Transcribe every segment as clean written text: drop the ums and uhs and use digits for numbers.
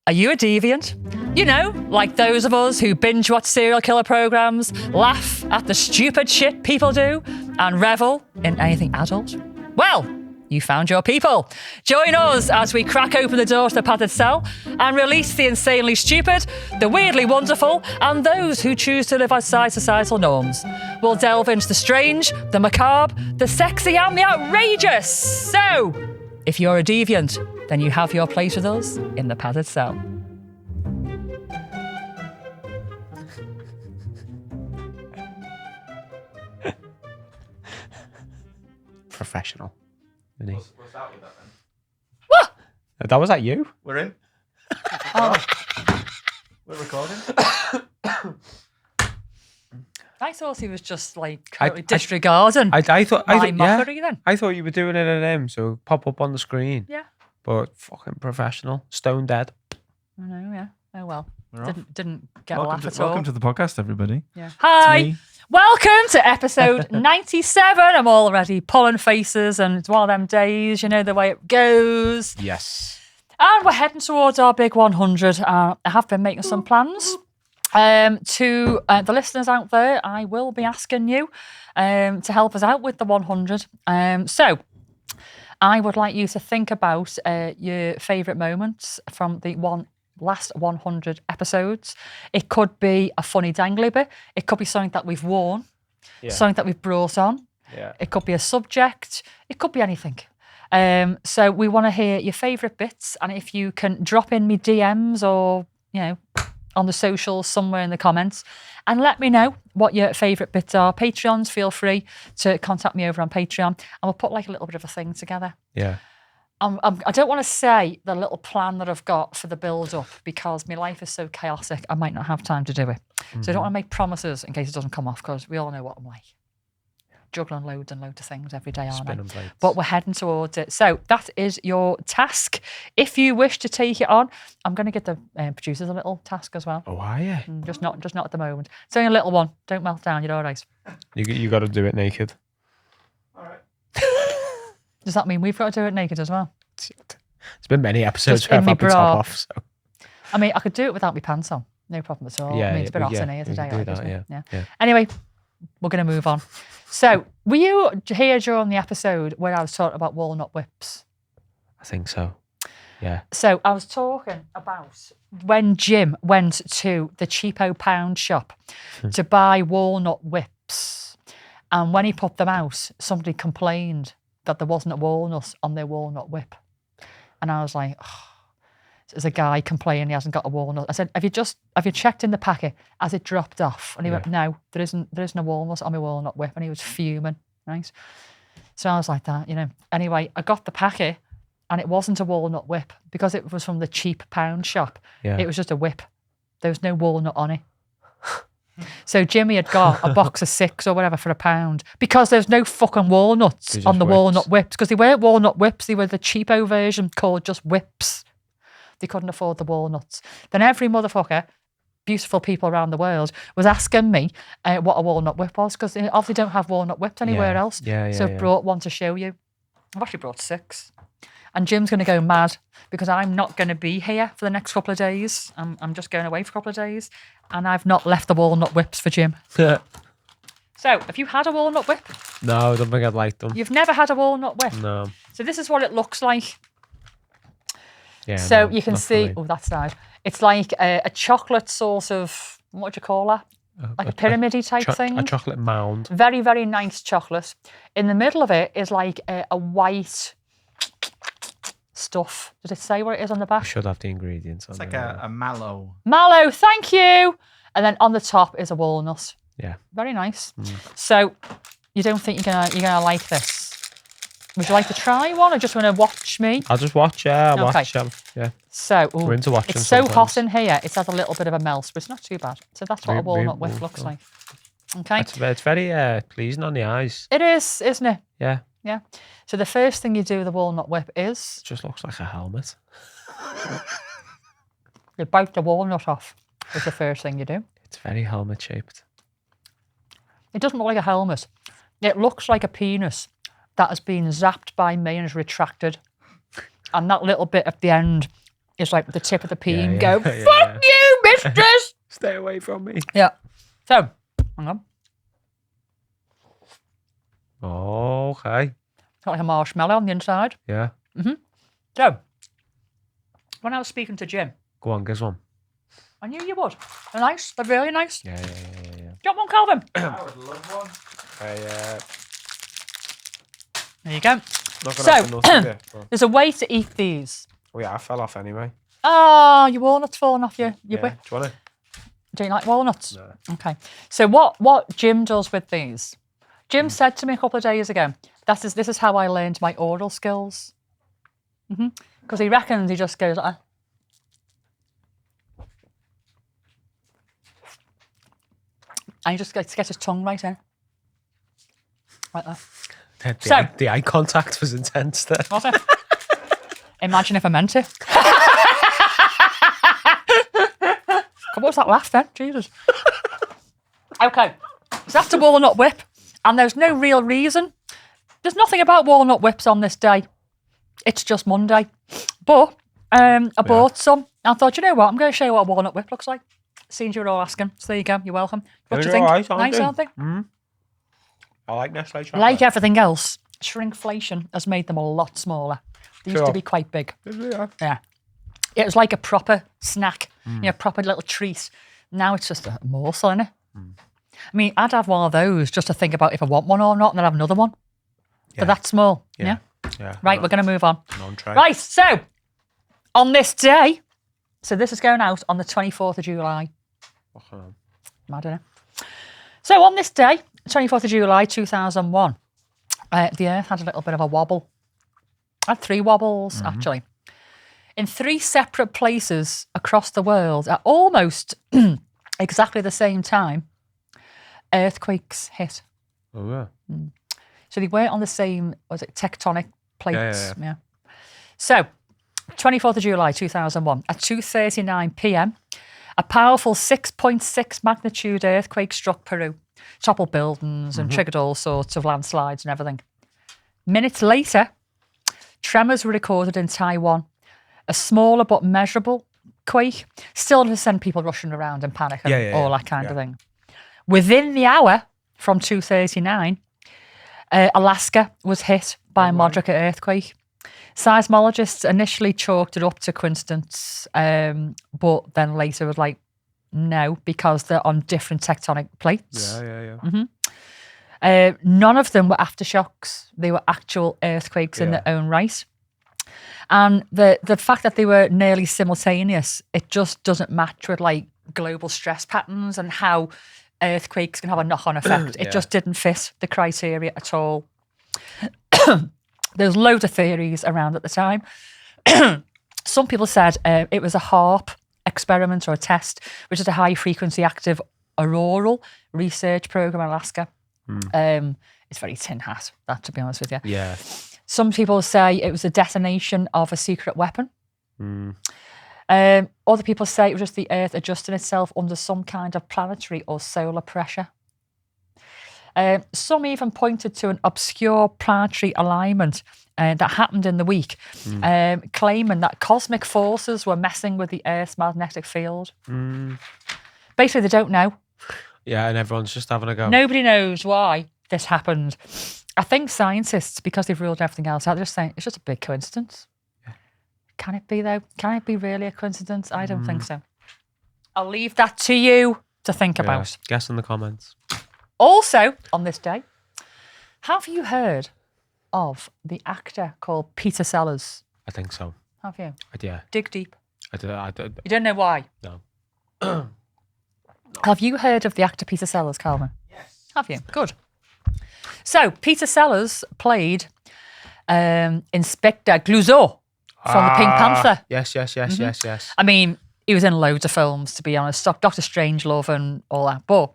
Are you a deviant? You know, like those of us who binge watch serial killer programs, laugh at the stupid shit people do, and revel in anything adult? Well, you found your people. Join us as we crack open the door to the padded cell and release the insanely stupid, the weirdly wonderful, and those who choose to live outside societal norms. We'll delve into the strange, the macabre, the sexy, and the outrageous. So, if you're a deviant, then you have your place with us in the padded cell. Professional. What's that with that then? What? That was that you? We're in. Oh. We're recording. I thought he was just like totally disregarding I thought my mockery then. I thought you were doing it at him, so pop up on the screen. Yeah. But fucking professional, stone dead. I know, yeah. Oh well. We're off. Didn't get a laugh at all. Welcome to the podcast, everybody. Yeah. Hi. me. Welcome to episode 97. I'm already pulling faces and it's one of them days, you know, the way it goes. Yes. And we're heading towards our big 100. I have been making some plans. To the listeners out there, I will be asking you to help us out with the 100. So I would like you to think about your favourite moments from the last 100 episodes. It could be a funny dangly bit. It could be something that we've worn, something that we've brought on. Yeah. It could be a subject. It could be anything. So we want to hear your favourite bits, and if you can drop in me DMs or, you know, on the socials somewhere in the comments and let me know what your favourite bits are. Patreons, feel free to contact me over on Patreon and we'll put like a little bit of a thing together. Yeah. I don't want to say the little plan that I've got for the build-up because my life is so chaotic, I might not have time to do it. Mm-hmm. So I don't want to make promises in case it doesn't come off because we all know what I'm like. Juggling loads and loads of things every day, aren't I? But we're heading towards it. So that is your task. If you wish to take it on, I'm going to get the producers a little task as well. Oh, are you? Just not at the moment. It's only a little one. Don't melt down. You're all right. You got to do it naked. All right. Does that mean we've got to do it naked as well? It's been many episodes Just where in I've me had my bra. top off. So. I mean, I could do it without my pants on. No problem at all. Yeah, I mean, it's a bit hot yeah, in here we today. can do Like, that, isn't it? yeah. Anyway, we're going to move on. So, were you here during the episode where I was talking about walnut whips? I think so. Yeah. So, I was talking about when Jim went to the cheapo pound shop to buy walnut whips. And when he put them out, somebody complained that there wasn't a walnut on their walnut whip. And I was like, oh. There's a guy complaining he hasn't got a walnut. I said, have you checked in the packet? Has it dropped off? And he went, no, there isn't a walnut on my walnut whip. And he was fuming, right? So I was like that, you know. Anyway, I got the packet and it wasn't a walnut whip because it was from the cheap pound shop. Yeah. It was just a whip. There was no walnut on it. So Jimmy had got a box of 6 or whatever for £1 because there's no fucking walnuts on the whips. walnut whips because they weren't walnut whips. They were the cheapo version called just whips. They couldn't afford the walnuts. Then every motherfucker, beautiful people around the world, was asking me what a walnut whip was because they obviously don't have walnut whips anywhere else. So I brought one to show you. I've actually brought 6. And Jim's going to go mad because I'm not going to be here for the next couple of days. I'm just going away for a couple of days. And I've not left the walnut whips for Jim. So, have you had a walnut whip? No, I don't think I'd like them. You've never had a walnut whip? No. So this is what it looks like. Yeah, so no, you can not see, for me. that side. It's like a chocolate sort of, what do you call that? Like a pyramid-y type thing. A chocolate mound. Very, very nice chocolate. In the middle of it is like a white stuff. Does it say what it is on the back? I should have the ingredients on It's like there. a mallow. Mallow, thank you. And then on the top is a walnut. Yeah. Very nice. So you don't think you're gonna like this? Would you like to try one or just want to watch me? I'll just watch, yeah. I'll Okay. watch. Yeah. So, We're into watching it's so hot sometimes. in here, it's had a little bit of a melt, but it's not too bad. So that's what a walnut whip looks like. Okay. It's very pleasing on the eyes. It is, isn't it? Yeah. Yeah. So the first thing you do with a walnut whip is It just looks like a helmet. you bite the walnut off. Is the first thing you do. It's very helmet shaped. It doesn't look like a helmet. It looks like a penis that has been zapped by me and is retracted. And that little bit at the end is like the tip of the peen. Yeah, Go, yeah, fuck you, mistress. Stay away from me. Yeah. So, hang on. Oh, okay. Got like a marshmallow on the inside. Yeah. So, when I was speaking to Jim, Go on, guess one. I knew you would. They're nice. They're really nice. Yeah. Got one, Calvin? I would love one. There you go. Not So, gonna have enough of it, but- There's a way to eat these. Oh yeah, I fell off anyway. Oh, your walnuts falling off your Yeah. whip. Do you want it? Do you like walnuts? No. Okay. So what Jim does with these? Jim said to me a couple of days ago, this is how I learned my oral skills. Because he reckons he just goes like that. And he just gets his tongue right in. Like that. The eye contact was intense there. Was it? Imagine if I meant it. What was that laugh then? Jesus. Okay. So that's the walnut whip. And there's no real reason. There's nothing about walnut whips on this day. It's just Monday. But I bought some. And I thought, you know what? I'm going to show you what a walnut whip looks like. Seems you were all asking. So there you go. You're welcome. What do you think? Right, aren't Nice, they? aren't they? I like Nestle chocolate. Like everything else, shrinkflation has made them a lot smaller. They used to Sure. be quite big. Yeah. Yeah. It was like a proper snack, proper little treat. Now it's just a morsel, innit? I mean, I'd have one of those just to think about if I want one or not, and then have another one. Yeah. But that's small. Yeah. Yeah. Right, we're going to move on. Non-tray. Right, so on this day, so this is going out on the 24th of July. Mad, innit? So on this day, 24th of July 2001, the Earth had a little bit of a wobble. Had 3 wobbles, actually. In 3 separate places across the world at almost exactly the same time, earthquakes hit. Oh, yeah. So they weren't on the same, tectonic plates. Yeah. So, 24th of July 2001, at 2:39 p.m, a powerful 6.6 magnitude earthquake struck Peru, toppled buildings and triggered all sorts of landslides and everything. Minutes later, tremors were recorded in Taiwan. A smaller but measurable quake, still to send people rushing around in panic and all that kind of thing. Within the hour from 2:39, Alaska was hit by a moderate earthquake. Seismologists initially chalked it up to coincidence, but then later was like, no, because they're on different tectonic plates. Yeah. None of them were aftershocks. They were actual earthquakes in their own right. And the fact that they were nearly simultaneous, it just doesn't match with like global stress patterns and how earthquakes can have a knock-on effect. It just didn't fit the criteria at all. There's loads of theories around at the time. Some people said it was a HARP experiment or a test, which is a high-frequency active auroral research program in Alaska. It's very tin hat, that, to be honest with you. Yeah. Some people say it was a detonation of a secret weapon. Other people say it was just the Earth adjusting itself under some kind of planetary or solar pressure. Some even pointed to an obscure planetary alignment that happened in the week, claiming that cosmic forces were messing with the Earth's magnetic field. Basically, they don't know. Yeah, and everyone's just having a go. Nobody knows why this happened. I think scientists, because they've ruled everything else out, they're just saying it's just a big coincidence. Yeah. Can it be, though? Can it be really a coincidence? I don't think so. I'll leave that to you to think about. Guess in the comments. Also, on this day, have you heard of the actor called Peter Sellers? I think so. Have you? Yeah. Dig deep. I did. You don't know why? No. Have you heard of the actor Peter Sellers, Calvin? Yes. Have you? Good. So, Peter Sellers played Inspector Clouseau from the Pink Panther. Yes. I mean, he was in loads of films, to be honest. Doctor Strangelove and all that. But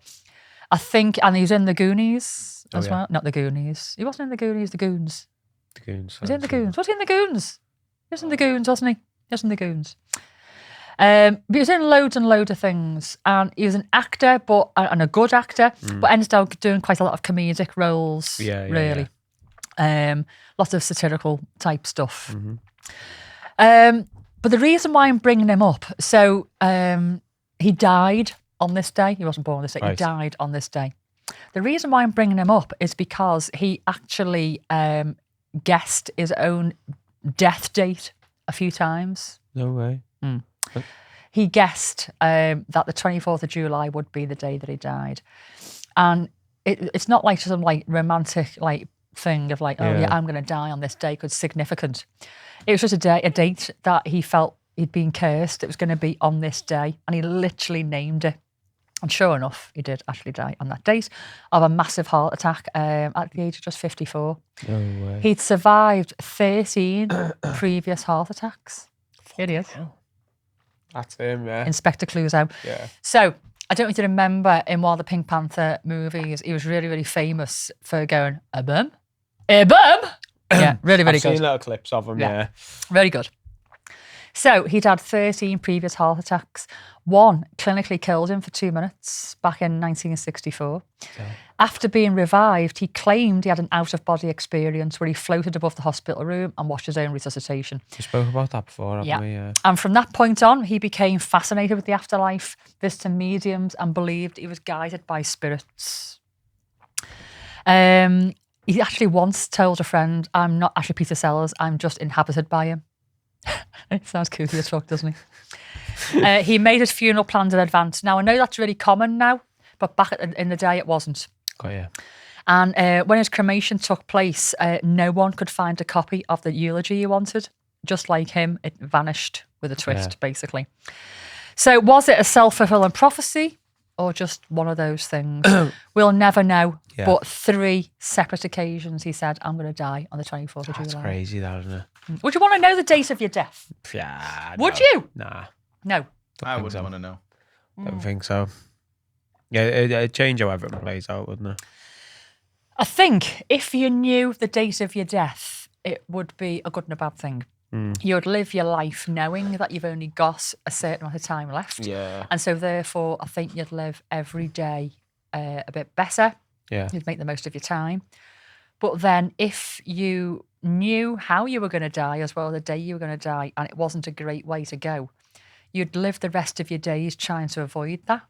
I think, and he was in The Goonies as well. Not The Goonies. He wasn't in The Goonies, The Goons. The Goons. Was he in The Goons? Was he in The Goons? He was in The Goons, wasn't he? He was in The Goons. But he was in loads and loads of things, and he was an actor, and a good actor, but ended up doing quite a lot of comedic roles. Really, lots of satirical type stuff. But the reason why I'm bringing him up, so he died on this day. He wasn't born on this day. He Right. died on this day. The reason why I'm bringing him up is because he actually guessed his own death date a few times. No way. He guessed that the 24th of July would be the day that he died. And it's not like some like romantic like thing of like, oh yeah, I'm going to die on this day because it's significant. It was just a date that he felt he'd been cursed. It was going to be on this day. And he literally named it. And sure enough, he did actually die on that date of a massive heart attack at the age of just 54. No way. He'd survived 13 previous heart attacks. Here he is. That's him, yeah. Inspector Clouseau. Yeah. So, I don't know if you remember in one of the Pink Panther movies, he was really, really famous for going, a bum? A bum? Yeah, really, really I've good. seen little clips of him, yeah. Very good. So he'd had 13 previous heart attacks. One clinically killed him for 2 minutes back in 1964. Yeah. After being revived, he claimed he had an out-of-body experience where he floated above the hospital room and watched his own resuscitation. We spoke about that before, haven't we? Yeah. And from that point on, he became fascinated with the afterlife, visited mediums, and believed he was guided by spirits. He actually once told a friend, I'm not actually Peter Sellers, I'm just inhabited by him. It sounds kooky as fuck, doesn't he? He made his funeral plans in advance. Now, I know that's really common now, but back in the day, it wasn't. Oh, yeah. And when his cremation took place, no one could find a copy of the eulogy he wanted. Just like him, it vanished with a twist, basically. So was it a self-fulfilling prophecy or just one of those things? We'll never know. Yeah. But 3 separate occasions he said, I'm going to die on the 24th of July. That's crazy, that, isn't it? Would you want to know the date of your death? Yeah. Would no. you? Nah. No. I wouldn't want to know. Don't think so. Yeah, it'd change how everything plays out, wouldn't it? I think if you knew the date of your death, it would be a good and a bad thing. You'd live your life knowing that you've only got a certain amount of time left. Yeah. And so therefore, I think you'd live every day a bit better. Yeah. You'd make the most of your time. But then if you knew how you were going to die as well, the day you were going to die, and it wasn't a great way to go, you'd live the rest of your days trying to avoid that.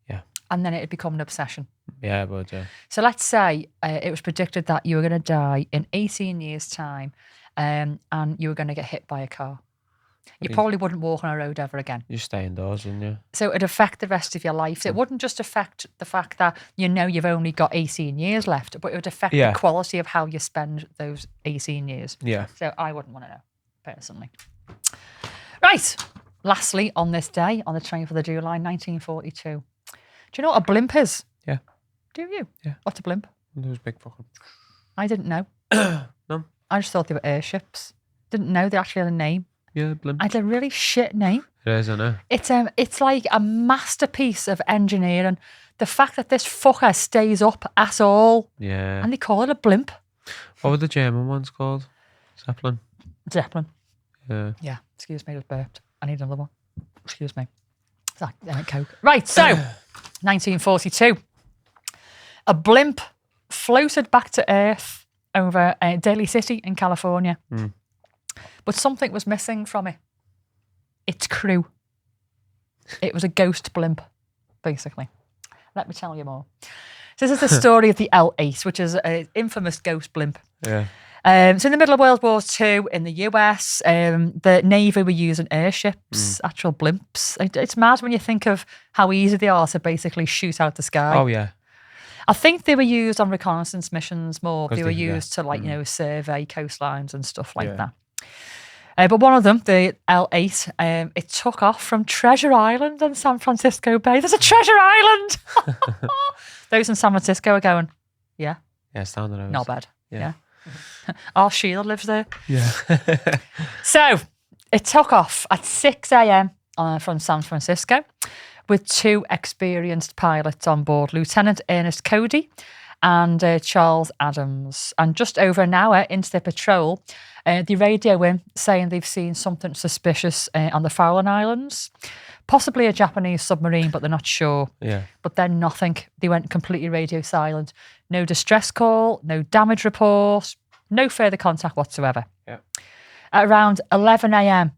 Yeah. And then it'd become an obsession. Yeah, but yeah. So let's say it was predicted that you were going to die in 18 years' time and you were going to get hit by a car. You probably wouldn't walk on a road ever again. You stay indoors, wouldn't you? So it'd affect the rest of your life. So it wouldn't just affect the fact that you know you've only got 18 years left, but it would affect the quality of how you spend those 18 years. Yeah. So I wouldn't want to know, personally. Right. Lastly, on this day, on the 24th of July, 1942. Do you know what a blimp is? Yeah. Do you? Yeah. What's a blimp? Those big fucking... I didn't know. No. I just thought they were airships. Didn't know they actually had a name. Yeah, blimp. It's a really shit name. It is, isn't it? It's like a masterpiece of engineering. The fact that this fucker stays up at all, Yeah. and they call it a blimp. What were the German ones called? Zeppelin. Zeppelin. Yeah. Yeah. Excuse me, I just burped. I need another one. Excuse me. It's like Coke. Right. So, 1942. A blimp floated back to Earth over Daly City in California. But something was missing from it. Its crew. It was a ghost blimp, basically. Let me tell you more. So this is the story of the L8, which is an infamous ghost blimp. Yeah. So in the middle of World War II in the US, the Navy were using airships, actual blimps. It's mad when you think of how easy they are to basically shoot out the sky. Oh, yeah. I think they were used on reconnaissance missions more. They were they- yeah. used to survey coastlines and stuff like that. But one of them, the L8, it took off from Treasure Island in San Francisco Bay. There's a Treasure Island! Those in San Francisco are going, yeah, Yeah, it's down the road. not bad. Yeah. Our Sheila lives there. Yeah. So it took off at 6 a.m. From San Francisco with 2 experienced pilots on board, Lieutenant Ernest Cody and Charles Adams. And just over an hour into their patrol, they radio in saying they've seen something suspicious on the Farallon Islands, possibly a Japanese submarine, but they're not sure. Yeah. But then nothing. They went completely radio silent. No distress call, no damage report, no further contact whatsoever. Yeah. At around 11 a.m.,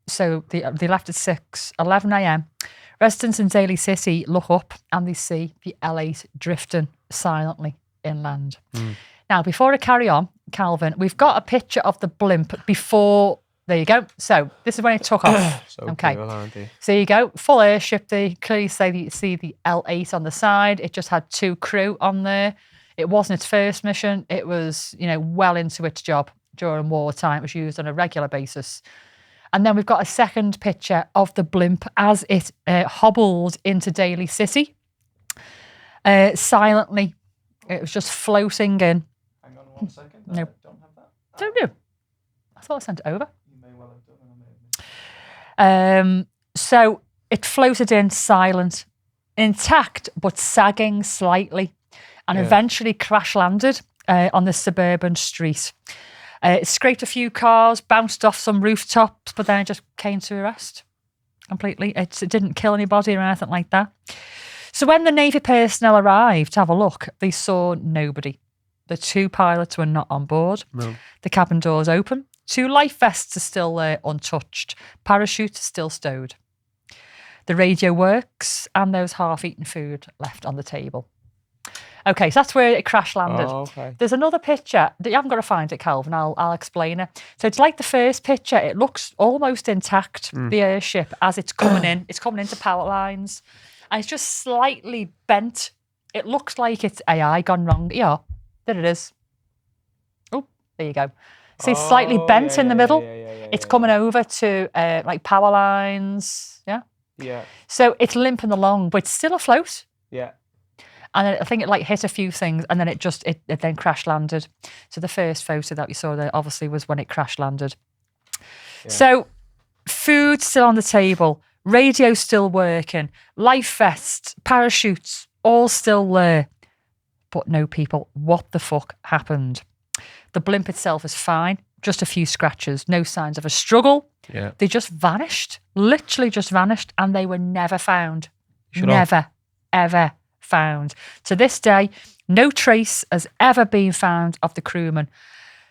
So they left at 11 a.m. Residents in Daly City look up and they see the L8 drifting silently inland. Now, before I carry on, Calvin, we've got a picture of the blimp before. There you go. So this is when it took off. So okay. cool, aren't they? So you go, full airship. They clearly say that you see the L8 on the side. It just had 2 crew on there. It wasn't its first mission. It was, well into its job during wartime. It was used on a regular basis. And then we've got a second picture of the blimp as it hobbled into Daly City. Silently. It was just floating in. Hang on 1 second. No. I don't have that. Don't you? I thought I sent it over. You may well have done, and I may have missed. So it floated in silent, intact, but sagging slightly, and eventually crash landed on the suburban street. It scraped a few cars, bounced off some rooftops, but then it just came to a rest completely. It didn't kill anybody or anything like that. So when the Navy personnel arrived to have a look, they saw nobody. The 2 pilots were not on board. No. The cabin doors open. 2 life vests are still there, untouched. Parachutes still stowed. The radio works, and there's half-eaten food left on the table. Okay, so that's where it crash landed. Oh, okay. There's another picture that you haven't got to find it, Calvin. I'll explain it. So it's like the first picture. It looks almost intact, the airship, as it's coming in. It's coming into power lines, and it's just slightly bent. It looks like it's AI gone wrong. Yeah, there it is. Oh, there you go. See, it's slightly bent in the middle. It's coming over to like power lines. Yeah. Yeah. So it's limping along, but it's still afloat. Yeah. And I think it like hit a few things, and then it then crash landed. So the first photo that we saw there obviously was when it crash landed. Yeah. So food still on the table, radio still working, life vests, parachutes, all still there, but no people. What the fuck happened? The blimp itself is fine, just a few scratches, no signs of a struggle. Yeah. They just vanished, literally just vanished, and they were never found. Ever found. To this day, no trace has ever been found of the crewman.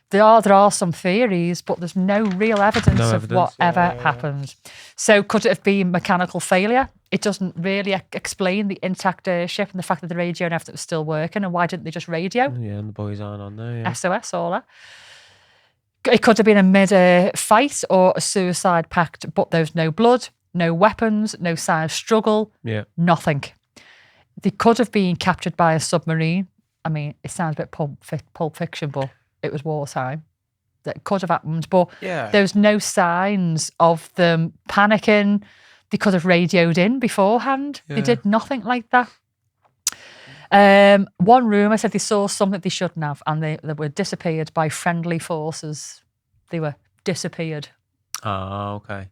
There are some theories, but there's no real evidence of whatever happened. So could it have been mechanical failure? It doesn't really explain the intact airship and the fact that the radio and everything was still working, and why didn't they just radio? Yeah, and the boys aren't on there. Yeah. SOS, all that. It could have been a mid-air fight or a suicide pact, but there's no blood, no weapons, no sign of struggle, nothing. They could have been captured by a submarine. I mean, it sounds a bit Pulp Fiction, but it was wartime. That could have happened, but there's no signs of them panicking. They could have radioed in beforehand. They did nothing like that. One rumour said they saw something they shouldn't have, and they were disappeared by friendly forces. They were disappeared. Oh, okay.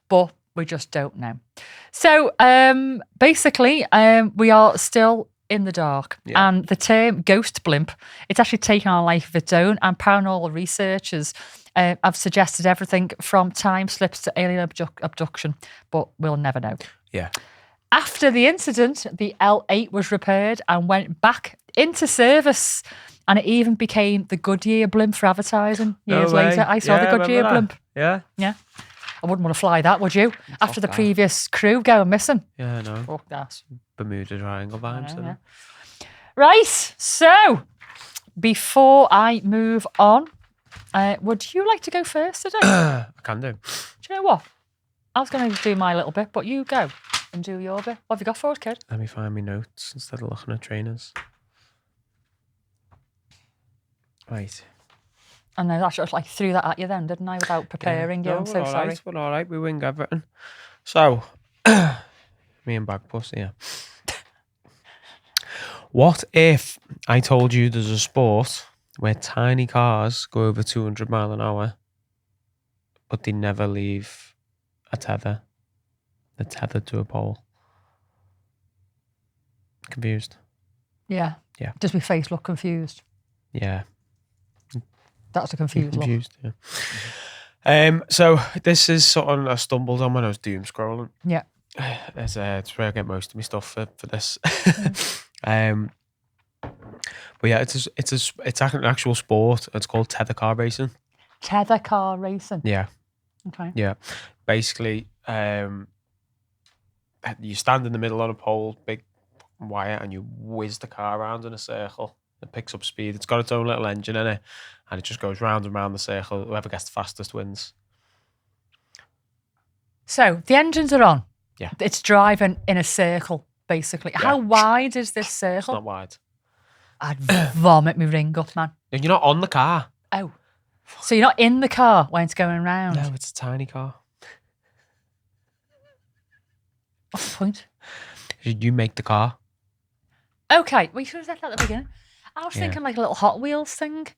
But we just don't know. So basically, we are still in the dark. And the term ghost blimp, it's actually taken on a life of its own, and paranormal researchers have suggested everything from time slips to alien abduction, but we'll never know. Yeah. After the incident, the L8 was repaired and went back into service, and it even became the Goodyear blimp for advertising. Years later, I saw the Goodyear blimp. Yeah. Yeah. I wouldn't want to fly that, would you? After the previous crew going missing. Yeah, I know. Fuck that. Bermuda Triangle vibes. Yeah. Right, so before I move on, would you like to go first today? I can do. Do you know what? I was going to do my little bit, but you go and do your bit. What have you got for us, kid? Let me find my notes instead of looking at trainers. Right. And then I just like threw that at you then, didn't I, without preparing you? I'm so sorry. Right, we're all right. We wing everything. So, me and Bagpuss here. What if I told you there's a sport where tiny cars go over 200 mile an hour, but they never leave a tether? They're tethered to a pole. Confused? Yeah. Yeah. Does my face look confused? Yeah. That's a confused look. Yeah. So this is something I stumbled on when I was doom scrolling. Yeah. It's where I get most of my stuff for this. But yeah, it's an actual sport. It's called tether car racing. Tether car racing. Yeah. Okay. Yeah. Basically, you stand in the middle on a pole, big wire, and you whiz the car around in a circle. It picks up speed. It's got its own little engine in it, and it just goes round and round the circle. Whoever gets the fastest wins. So the engines are on. Yeah. It's driving in a circle, basically. Yeah. How wide is this It's circle? not wide. I'd vomit me ring up, man. And you're not on the car. Oh. So you're not in the car when it's going round? No, it's a tiny car. What's the point? You make the car. Okay. Well, you should have said that at the beginning. I was Yeah. thinking like a little Hot Wheels thing.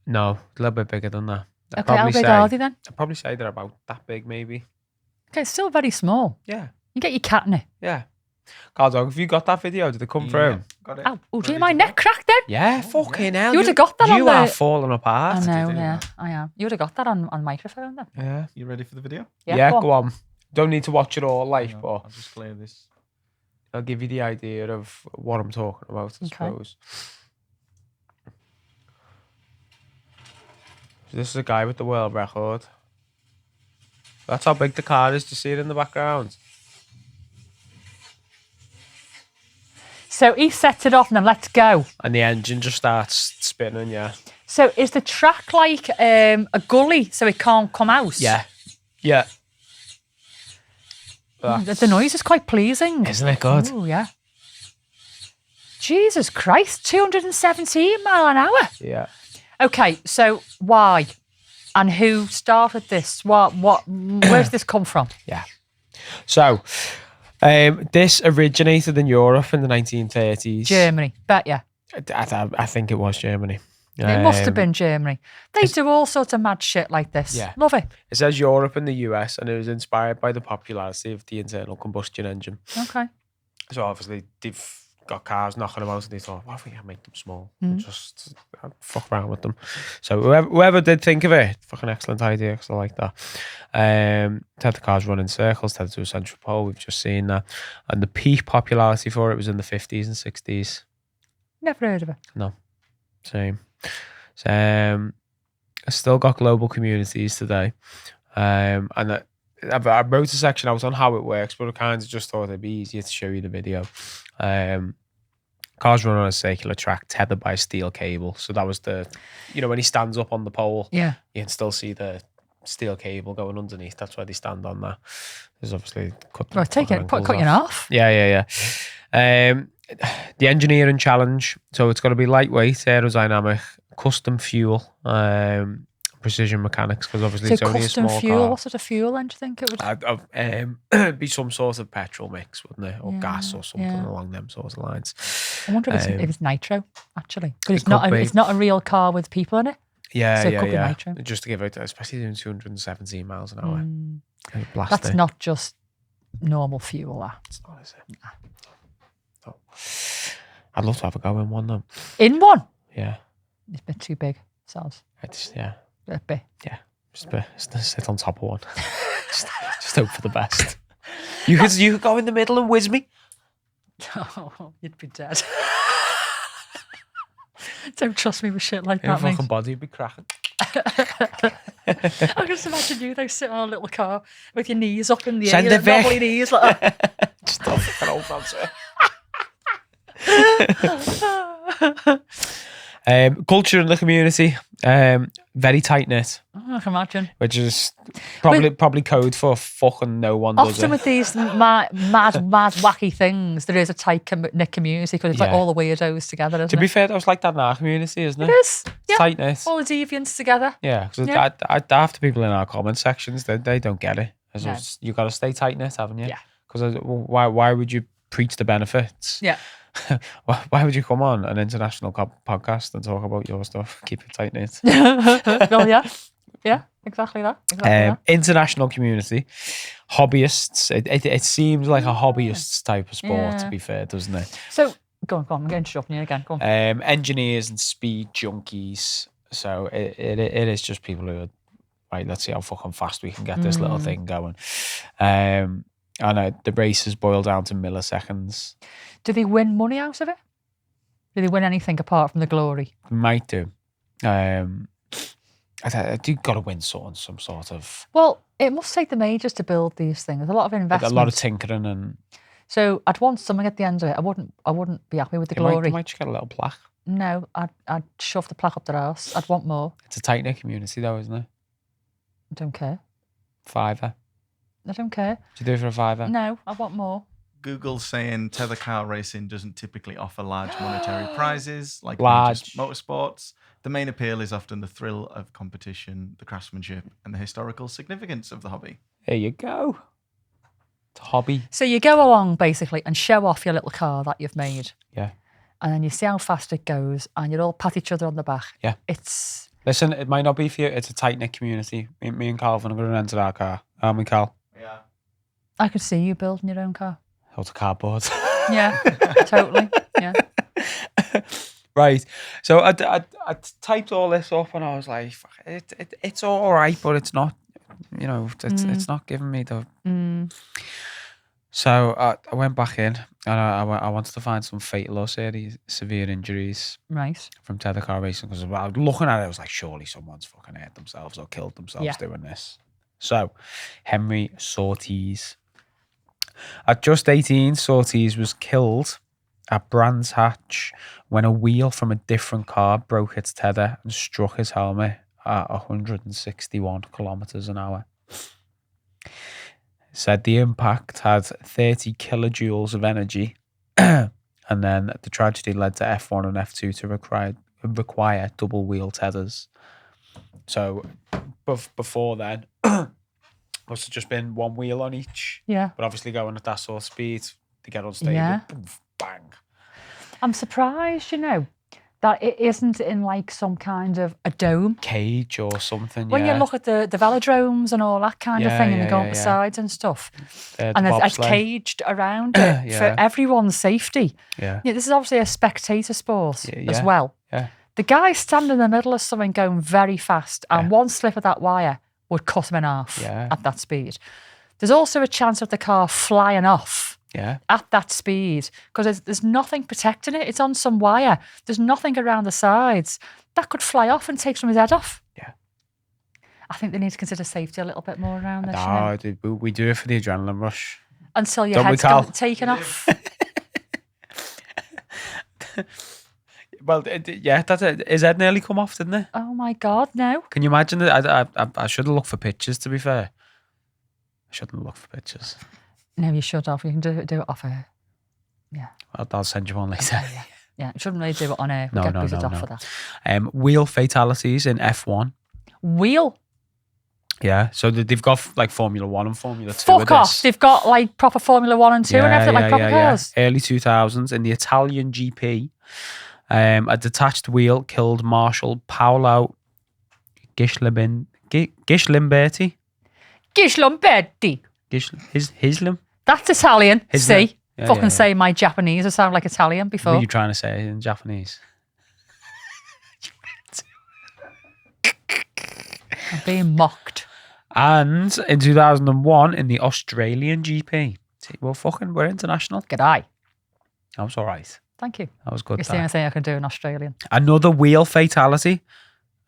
No, a little bit bigger than that. Okay, how big are they then? I'd probably say they're about that big, maybe. Okay, it's still very small. Yeah. You get your cat in it. Yeah. Cardog, have you got that video? Did it come through? Got it. Oh, do you my neck cracked then? Yeah, fucking hell. You would have got that on You are the... falling I apart. know, do, yeah, yeah. I am. You would have got that on microphone then. Yeah. You ready for the video? Yeah, go go on. Don't need to watch it all, like, No, but I'll just clear this. I'll give you the idea of what I'm talking about, I Okay. suppose. So this is a guy with the world record. That's how big the car is. Do you see it in the background? So he sets it off and then let's go. And the engine just starts spinning, yeah. So is the track like a gully so it can't come out? Yeah. Yeah. The noise is quite pleasing. Isn't it good? Oh, yeah. Jesus Christ, 217 mile an hour. Yeah. Okay, so why? And who started this? Where's this come from? Yeah. So, this originated in Europe in the 1930s. Germany, bet ya. I think it was Germany. It must have been Germany. They do all sorts of mad shit like this. Yeah. Love it. It says Europe and the US, and it was inspired by the popularity of the internal combustion engine. Okay. So obviously they've got cars knocking them out, and they thought, "Why don't we make them small and just fuck around with them?" So whoever did think of it, fucking excellent idea, because I like that. Had the cars run in circles, had to a central pole. We've just seen that, and the peak popularity for it was in the 50s and 60s. Never heard of it. No, same. So, I still got global communities today, and I wrote a section out on how it works, but I kind of just thought it'd be easier to show you the video. Cars run on a circular track tethered by a steel cable. So that was when he stands up on the pole, Yeah. you can still see the steel cable going underneath. That's why they stand on that. There's obviously cut Well, take it, cut you in half. Yeah. The engineering challenge. So it's got to be lightweight, aerodynamic, custom fuel, precision mechanics, because obviously So it's only a custom small fuel, car. what sort of fuel then do you think it would? It'd be some sort of petrol mix, wouldn't it? Or Yeah, gas or something yeah. along them sorts of lines. I wonder if it's nitro, actually. Because It could be. it's not a real car with people in it. Yeah, So it could be nitro. Just to give it, especially doing 217 miles an hour. Mm, Blast that's it. not just normal fuel, that. It's not, is it? No. I'd love to have a go in one though. In one? Yeah. It's a bit too big. Sounds Yeah. a bit. Just sit on top of one. just hope for the best. You could go in the middle and whiz me. Oh, you'd be dead. Don't trust me with shit like Your that, mate. fucking body would be cracking. I can just imagine you, though, sitting on a little car with your knees up in the Send air, it back. wobbly knees like that. Just a fucking old man, sir. Culture in the community, very tight knit, Oh, I can imagine. which is probably code for fucking no one does Often it. with these mad, wacky things, there is a tight knit community because it's like Yeah. all the weirdos together, isn't To be it? fair, that was like that in our community, isn't it? It is. Yeah. Tight knit. All the deviants together. Yeah, because Yeah. half the people in our comment sections, they don't get it. No. You got to stay tight knit, haven't you? Yeah. Because why would you preach the benefits? Yeah. Why would you come on an international podcast and talk about your stuff? Keep it tight knit. Well, yeah. Yeah, exactly that. International community, hobbyists. It seems like a hobbyists type of sport, to Yeah. be fair, doesn't it? So, go on. I'm going to interrupt you again. Go on. Engineers and speed junkies. So it is just people who are, right, let's see how fucking fast we can get this little thing going. I know the races boil down to milliseconds. Do they win money out of it? Do they win anything apart from the glory? Might do. I do got to win some sort of... Well, it must take them ages to build these things. There's a lot of investment. A lot of tinkering and... So I'd want something at the end of it. I wouldn't be happy with the glory. They might just get a little plaque. No, I'd shove the plaque up their arse. I'd want more. It's a tight-knit community though, isn't it? I don't care. £5. I don't care. Do you do it for a £5? No, I want more. Google's saying tether car racing doesn't typically offer large monetary prizes like Large. major motorsports. The main appeal is often the thrill of competition, the craftsmanship, and the historical significance of the hobby. There you go. It's a hobby. So you go along basically and show off your little car that you've made. Yeah. And then you see how fast it goes and you all pat each other on the back. Yeah. Listen, it might not be for you. It's a tight-knit community. Me and Calvin are going to rent our car. Aren't we, Cal? Yeah. I could see you building your own car. Out of cardboard. Yeah, totally. Yeah. Right. So I typed all this up and I was like, fuck, it's all right, but it's not, it's not giving me the... So I went back in and I wanted to find some fatal or severe injuries from tether car racing, because I was looking at it, I was like, surely someone's fucking hurt themselves or killed themselves doing this. So Henry Surtees. At just 18, Surtees was killed at Brands Hatch when a wheel from a different car broke its tether and struck his helmet at 161 kilometers an hour. Said the impact had 30 kilojoules of energy, and then the tragedy led to F1 and F2 to require double wheel tethers. So before then, must have just been one wheel on each. Yeah. But obviously going at that sort of speed, to get unstable, boom, bang. I'm surprised, that it isn't in like some kind of a dome. Cage or something, When you look at the velodromes and all that kind of thing, and you go up the sides and stuff, and it's caged around it for everyone's safety. Yeah. This is obviously a spectator sport as well. Yeah. The guy standing in the middle of something going very fast, and one slip of that wire would cut him in half at that speed. There's also a chance of the car flying off at that speed, because there's nothing protecting it. It's on some wire. There's nothing around the sides. That could fly off and take someone's head off. Yeah. I think they need to consider safety a little bit more around this. No, we do it for the adrenaline rush. Until your head's taken off. Well, that's it. His head nearly come off, didn't it? Oh my God, no. Can you imagine that? I should have looked for pictures, to be fair. I shouldn't look for pictures. No, you should have. You can do it off air. Yeah. I'll send you one later. Yeah, you shouldn't really do it on air. No. Off for that. Wheel fatalities in F1. Wheel? Yeah, so they've got like Formula 1 and Formula 2. Fuck off. They've got like proper Formula 1 and 2 and everything, like proper cars. Early 2000s in the Italian GP, a detached wheel killed Marshal Paolo Gislimberti. Gislimberti. Hislam? That's Italian. Hislam. See? Say my Japanese. I sound like Italian before. What are you trying to say in Japanese? I'm being mocked. And in 2001, in the Australian GP. See, we're international. G'day. That was all right. Thank you. That was good. It's the only thing I can do in Australian. Another wheel fatality.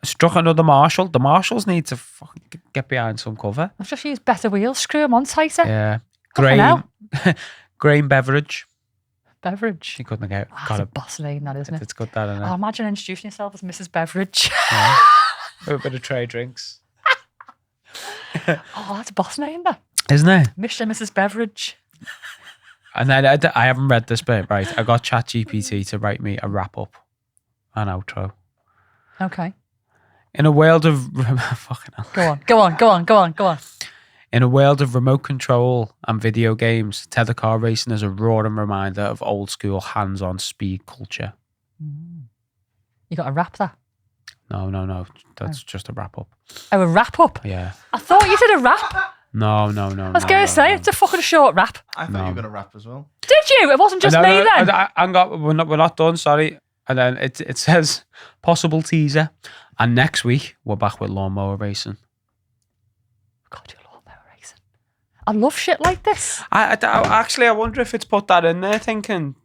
Struck another marshal. The marshals need to fucking get behind some cover. I've just used better wheels. Screw them on tighter. Yeah. Grain beverage. Beverage. You couldn't get. That's a boss name, that, isn't it? It's good, that, isn't it? Oh, imagine introducing yourself as Mrs. Beverage. Yeah. A bit of trade drinks. Oh, that's a boss name, that. Isn't it? Mr. and Mrs. Beverage. And then I haven't read this bit, right? I got ChatGPT to write me a wrap-up and outro. Okay. In a world of... fucking hell. Go on. In a world of remote control and video games, tether car racing is a roaring reminder of old-school hands-on speed culture. You got to wrap that? No. That's just a wrap-up. Oh, a wrap-up? Yeah. I thought you did a rap. No. I was going to say, it's a fucking short rap. I thought you were going to rap as well. Did you? It wasn't just me then? We're not done, sorry. And then it says, possible teaser. And next week, we're back with lawnmower racing. God, you lawnmower racing. I love shit like this. I wonder if it's put that in there thinking...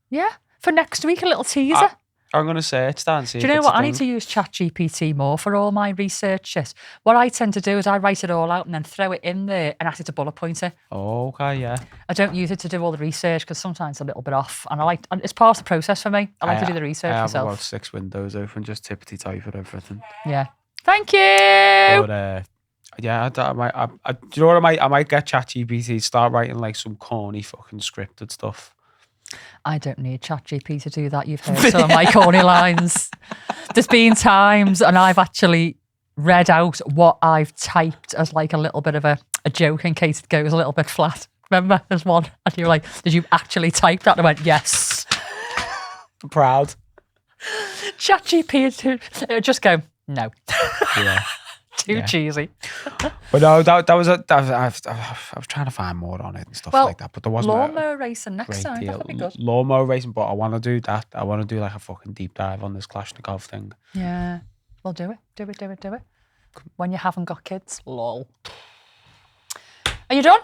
Yeah, for next week, a little teaser. I'm going to search that and see. Do you know what? I need to use ChatGPT more for all my research shit. What I tend to do is I write it all out and then throw it in there and ask it to bullet point it. Oh, okay, yeah. I don't use it to do all the research because sometimes it's a little bit off, and it's part of the process for me. I like to do the research I have myself. about 6 windows open, just tippity type and everything. Yeah. Thank you. But yeah, do you know what? I might get ChatGPT, start writing like some corny fucking scripted stuff. I don't need ChatGPT to do that. You've heard some of my corny lines. There's been times, and I've actually read out what I've typed as like a little bit of a joke in case it goes a little bit flat. Remember, there's one, and you were like, "Did you actually type that?" And I went, "Yes." I'm proud. ChatGPT would just go, "No." Yeah. Too cheesy. But no, I was trying to find more on it and stuff like that, but there wasn't lawnmower racing next time. deal. That would be good. Lawnmower racing, but I want to do that. I want to do like a fucking deep dive on this Kalashnikov thing. Yeah, we'll do it. Do it. When you haven't got kids, lol. Are you done?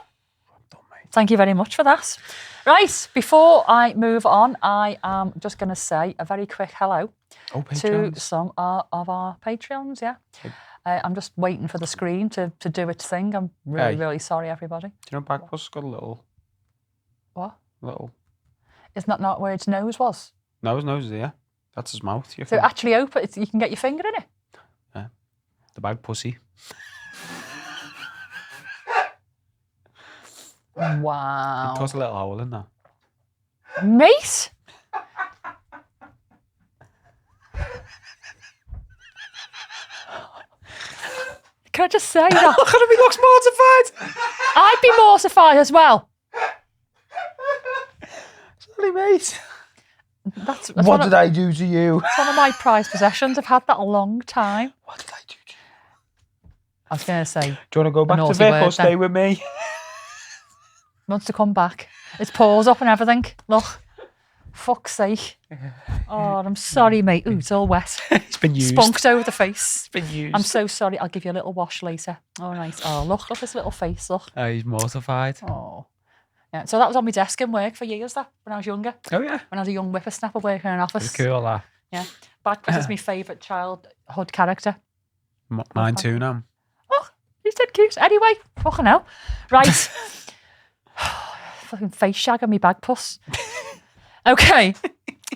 I'm done, mate. Thank you very much for that. Right, before I move on, I am just going to say a very quick hello to some of our Patreons. Yeah. I'm just waiting for the screen to do its thing. I'm really sorry, everybody. Do you know Bagpuss's got a little... What? Little... Isn't that not where its nose was? No, his nose is here. That's his mouth. So actually open, you can get your finger in it? Yeah. The Bagpussy. Wow. It caused a little hole in there. Mate? Can I just say that? Look at him, he looks mortified. I'd be mortified as well. Sorry, mate. That's what did I do to you? It's one of my prized possessions. I've had that a long time. What did I do to you? I was going to say... Do you want to go back to Vic or stay with me? Wants to come back. His paws up and everything. Look. Fuck's sake. Oh, I'm sorry, mate. Ooh, it's all wet. It's been used. Spunked over the face. It's been used. I'm so sorry. I'll give you a little wash later. Oh, nice. Oh, look his little face. Look. He's mortified. Oh. Yeah, so that was on my desk in work for years, that, when I was younger. Oh, yeah. When I was a young whippersnapper working in an office. It's cool, that. Yeah. Bagpuss is my favourite childhood character. Mine too, now. Oh, he's dead cute. Anyway, fucking hell. Right. Fucking face shag on me Bagpuss. Okay.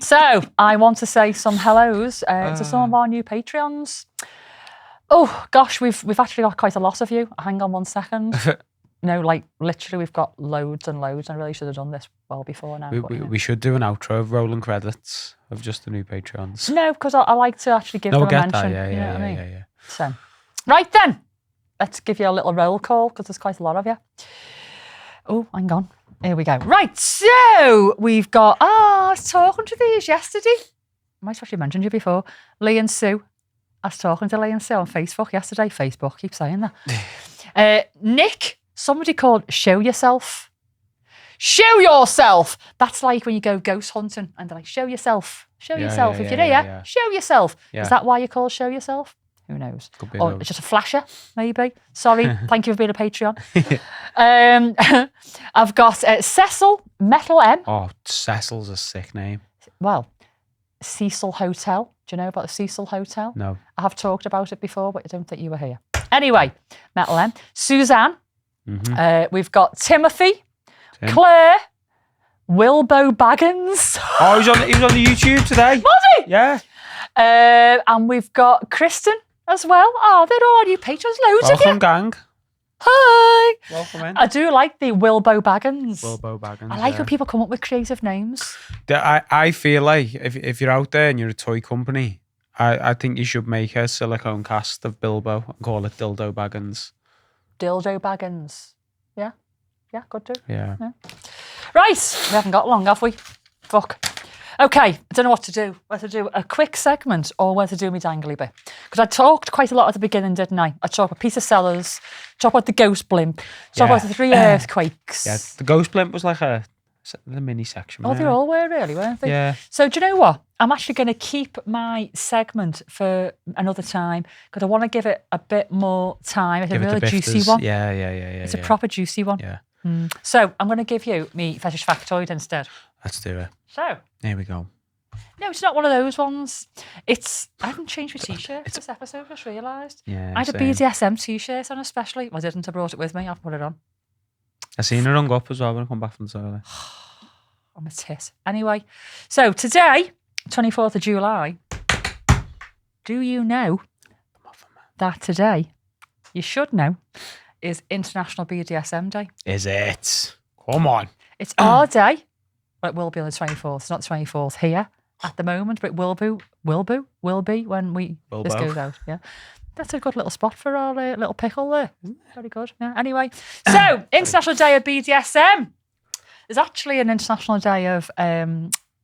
So, I want to say some hellos to some of our new Patreons. Oh, gosh, we've actually got quite a lot of you. Hang on 1 second. No, like, literally, we've got loads and loads. I really should have done this well before now. We should do an outro of rolling credits of just the new Patreons. No, because I like to actually give them a mention. Yeah. So, right then, let's give you a little roll call because there's quite a lot of you. Oh, hang on. Here we go. Right, so we've got, I was talking to these yesterday. I might have actually mentioned you before. Lee and Sue. I was talking to Lee and Sue on Facebook yesterday. Facebook, keep saying that. Nick, somebody called Show Yourself. Show yourself! That's like when you go ghost hunting and they're like, show yourself. Show yourself. If you're here, show yourself. Yeah. Is that why you call Show Yourself? Who knows? Or it's just a flasher, maybe. Sorry, thank you for being a Patreon. I've got Cecil, Metal M. Oh, Cecil's a sick name. Well, Cecil Hotel. Do you know about the Cecil Hotel? No. I have talked about it before, but I don't think you were here. Anyway, Metal M. Suzanne. Mm-hmm. We've got Timothy, Claire, Wilbo Baggins. Oh, he was on the YouTube today. Was he? Yeah. And we've got Kristen as well. Oh, they're all new patrons. Loads of you. Welcome, gang. Hi. Welcome in. I do like the Wilbo Baggins. Wilbo Baggins. I like when people come up with creative names. I feel like if you're out there and you're a toy company, I think you should make a silicone cast of Bilbo and call it Dildo Baggins. Dildo Baggins. Yeah. Yeah, good too. Yeah. Right. We haven't got long, have we? Fuck. Okay, I don't know what to do. Whether to do a quick segment or whether to do me dangly bit. Because I talked quite a lot at the beginning, didn't I? I talked about Peter Sellers, talked about the Ghost Blimp, talked about the 3 earthquakes. Yeah, the Ghost Blimp was like the mini section. Oh, they all were really, weren't they? Yeah. So do you know what? I'm actually going to keep my segment for another time because I want to give it a bit more time. It's a really juicy one. Yeah. It's a proper juicy one. Yeah. So I'm going to give you me fetish factoid instead. Let's do it. So here we go. No, it's not one of those ones. I haven't changed my t-shirt this episode, I just realised. Yeah, I had a BDSM t-shirt on especially. Well, I didn't, I brought it with me, I've put it on. I seen her hung up as well when I come back from the toilet. I'm a tit. Anyway, so today, 24th of July, do you know that today, you should know, is International BDSM Day? Is it? Come on. It's our day. Well, it will be on the 24th. It's not the 24th here at the moment, but it will be when this goes out. Yeah. That's a good little spot for our little pickle there. Very good. Yeah. Anyway, so International Day of BDSM. There's actually an International Day of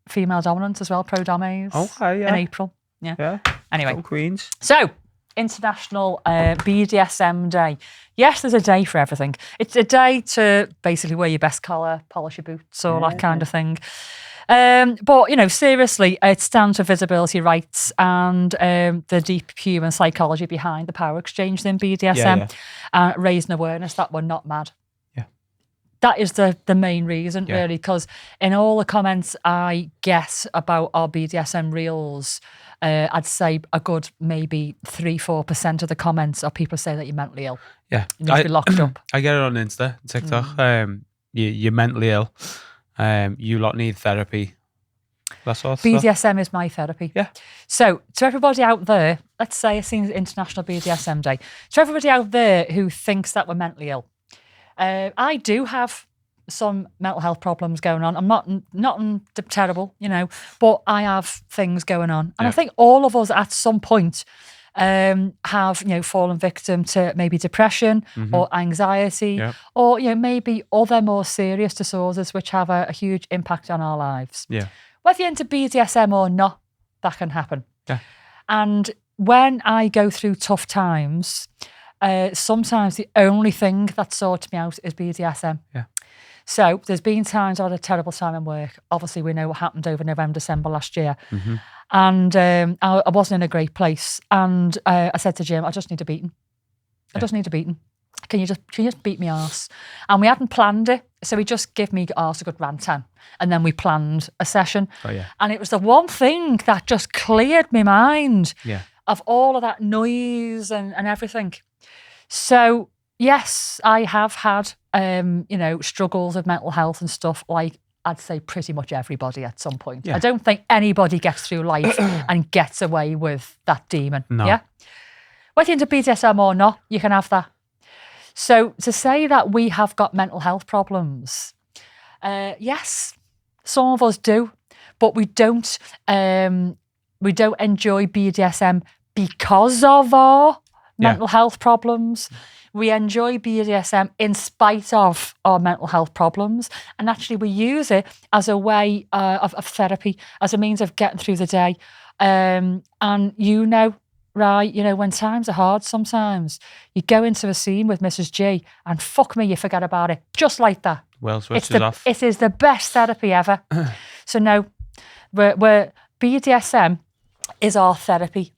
female dominance as well, pro domies. Okay, yeah. In April. Yeah. Yeah. Anyway. Go Queens. So, International BDSM Day. Yes, there's a day for everything. It's a day to basically wear your best collar, polish your boots, all that kind of thing. But, you know, seriously, it stands for visibility rights and the deep human psychology behind the power exchange in BDSM, raising awareness that we're not mad. Yeah. That is the main reason, really, because in all the comments I get about our BDSM reels, I'd say a good maybe 3-4% of the comments are people say that you're mentally ill. Yeah. You need to be locked up. I get it on Insta, TikTok. You're mentally ill. You lot need therapy. That sort of BDSM stuff. is my therapy. Yeah. So to everybody out there, let's say it's International BDSM Day. To everybody out there who thinks that we're mentally ill, I do have some mental health problems going on. I'm not terrible, you know, but I have things going on. And I think all of us at some point have, you know, fallen victim to maybe depression or anxiety or, you know, maybe other more serious disorders which have a huge impact on our lives. Yeah. Whether you're into BDSM or not, that can happen. Yeah. And when I go through tough times, sometimes the only thing that sorts me out is BDSM. Yeah. So there's been times I had a terrible time in work. Obviously, we know what happened over November, December last year. And I wasn't in a great place. And I said to Jim, I just need a beating. I just need a beating. Can you just beat me arse? And we hadn't planned it. So he just gave me arse a good rantan. And then we planned a session. Oh, yeah. And it was the one thing that just cleared my mind of all of that noise and everything. So, yes, I have had, you know, struggles with mental health and stuff like I'd say pretty much everybody at some point. Yeah. I don't think anybody gets through life and gets away with that demon. No. Yeah? Whether you're into BDSM or not, you can have that. So to say that we have got mental health problems, yes, some of us do, but we don't enjoy BDSM because of our mental health problems. We enjoy BDSM in spite of our mental health problems. And actually we use it as a way of therapy, as a means of getting through the day. And you know, right, you know, when times are hard sometimes, you go into a scene with Mrs. G and fuck me, you forget about it. Just like that. Well, switches off. It is the best therapy ever. So no, we're BDSM is our therapy.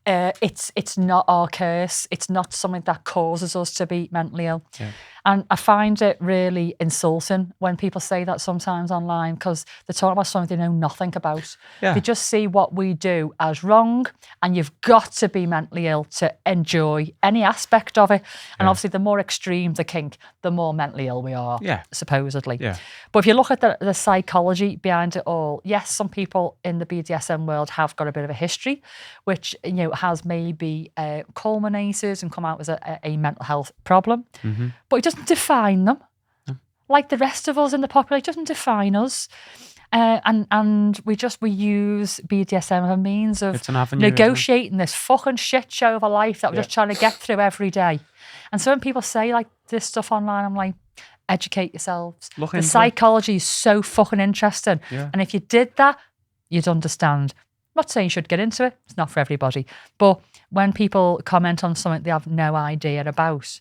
It's not our curse. It's not something that causes us to be mentally ill. Yeah. And I find it really insulting when people say that sometimes online because they're talking about something they know nothing about. Yeah. They just see what we do as wrong and you've got to be mentally ill to enjoy any aspect of it. And obviously the more extreme the kink, the more mentally ill we are, supposedly. Yeah. But if you look at the psychology behind it all, yes, some people in the BDSM world have got a bit of a history, which, you know, has maybe culminated and come out as a mental health problem. But it doesn't define them. Like the rest of us in the population, it doesn't define us. And we use BDSM as a means of negotiating this fucking shit show of a life that we're just trying to get through every day. And so when people say like this stuff online, I'm like, educate yourselves. The psychology is so fucking interesting. Yeah. And if you did that, you'd understand. I'm not saying you should get into it. It's not for everybody. But when people comment on something they have no idea about,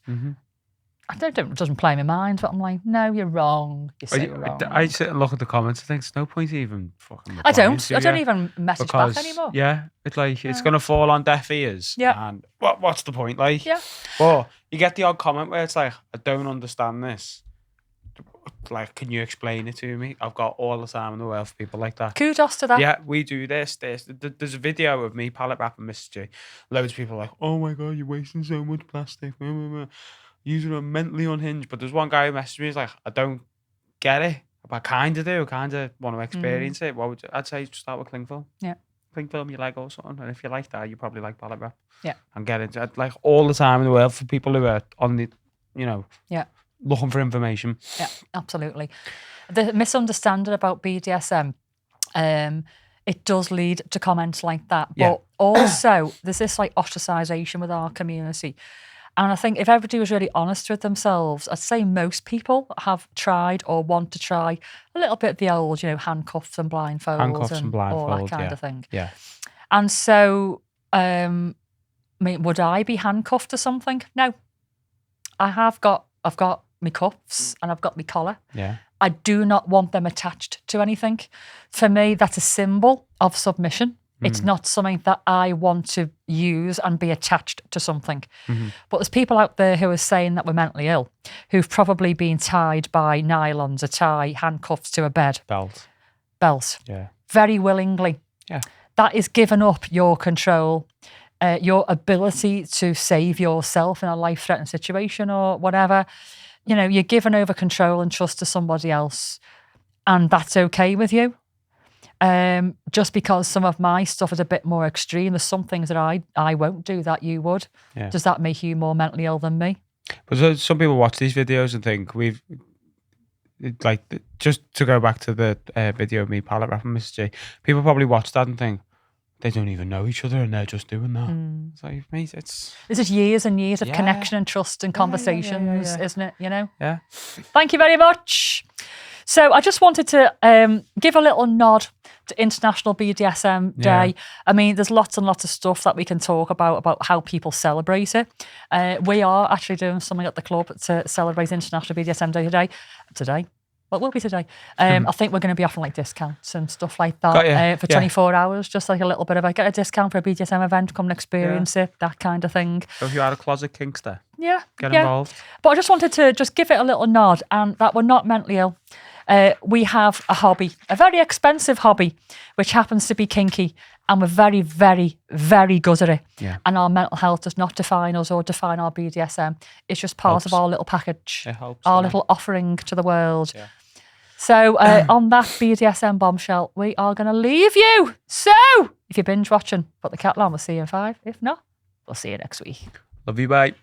it doesn't play my mind, but I'm like, no, you're wrong. You're wrong. I sit and look at the comments and think, there's no point even fucking I don't even message back anymore. Yeah, it's like, it's going to fall on deaf ears. Yeah. And what's the point? Like, yeah. But you get the odd comment where it's like, I don't understand this. like, can you explain it to me? I've got all the time in the world for people like that. Kudos to that. Yeah, we do this. There's a video of me pallet wrapping Mr. G. Loads of people are like, oh my God, you're wasting so much plastic. You're mentally unhinged. But there's one guy who messaged me, he's like, I don't get it. But I kind of do. I kind of want to experience it. What would you, I'd say start with cling film. Yeah. Cling film you like or something. And if you like that, you probably like pallet wrap. Yeah. And get into it like all the time in the world for people who are on the, looking for information. Yeah, absolutely. The misunderstanding about BDSM, it does lead to comments like that. But also, there's this like ostracisation with our community. And I think if everybody was really honest with themselves, I'd say most people have tried or want to try a little bit of the old, handcuffs and blindfolds and all that kind of thing. Yeah. And so, would I be handcuffed to something? No. I've got my cuffs and I've got my collar. Yeah. I do not want them attached to anything. For me, that's a symbol of submission. It's not something that I want to use and be attached to something. Mm-hmm. But there's people out there who are saying that we're mentally ill, who've probably been tied by nylons, a tie, handcuffs to a bed. Belt. Yeah. Very willingly. Yeah. That is giving up your control, your ability to save yourself in a life-threatening situation or whatever. You're giving over control and trust to somebody else, and that's okay with you. Just because some of my stuff is a bit more extreme, there's some things that I won't do that you would. Yeah. Does that make you more mentally ill than me? But some people watch these videos and think just to go back to the video of me pallet wrapping Mr. G, people probably watch that and think, they don't even know each other and they're just doing that. It's like, mate, this is years and years of connection and trust and conversations, isn't it? Yeah. Thank you very much. So I just wanted to give a little nod to International BDSM Day. Yeah. I mean, there's lots and lots of stuff that we can talk about how people celebrate it. We are actually doing something at the club to celebrate International BDSM Day today. Well, it will be today. I think we're going to be offering like discounts and stuff like that for 24 hours, just like a little bit of get a discount for a BDSM event, come and experience it, that kind of thing. So if you had a closet kinkster, get involved. But I just wanted to just give it a little nod and that we're not mentally ill. We have a hobby, a very expensive hobby, which happens to be kinky, and we're very, very, very good at it. Yeah. And our mental health does not define us or define our BDSM. It's just part of our little package, it helps, our little offering to the world. Yeah. So on that BDSM bombshell, we are going to leave you. So if you're binge watching, put the kettle on. We'll see you in 5. If not, we'll see you next week. Love you, bye.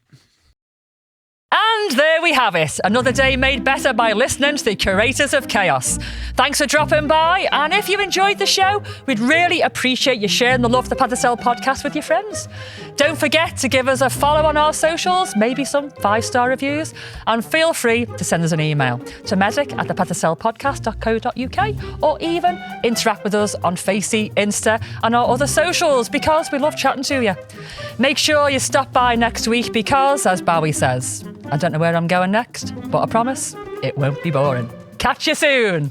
And there we have it. Another day made better by listening to the curators of chaos. Thanks for dropping by. And if you enjoyed the show, we'd really appreciate you sharing the Love the Padicel podcast with your friends. Don't forget to give us a follow on our socials, maybe some 5-star reviews, and feel free to send us an email to medic@thepadicelpodcast.co.uk or even interact with us on Facey, Insta and our other socials because we love chatting to you. Make sure you stop by next week because, as Bowie says, I don't know where I'm going next, but I promise it won't be boring. Catch you soon.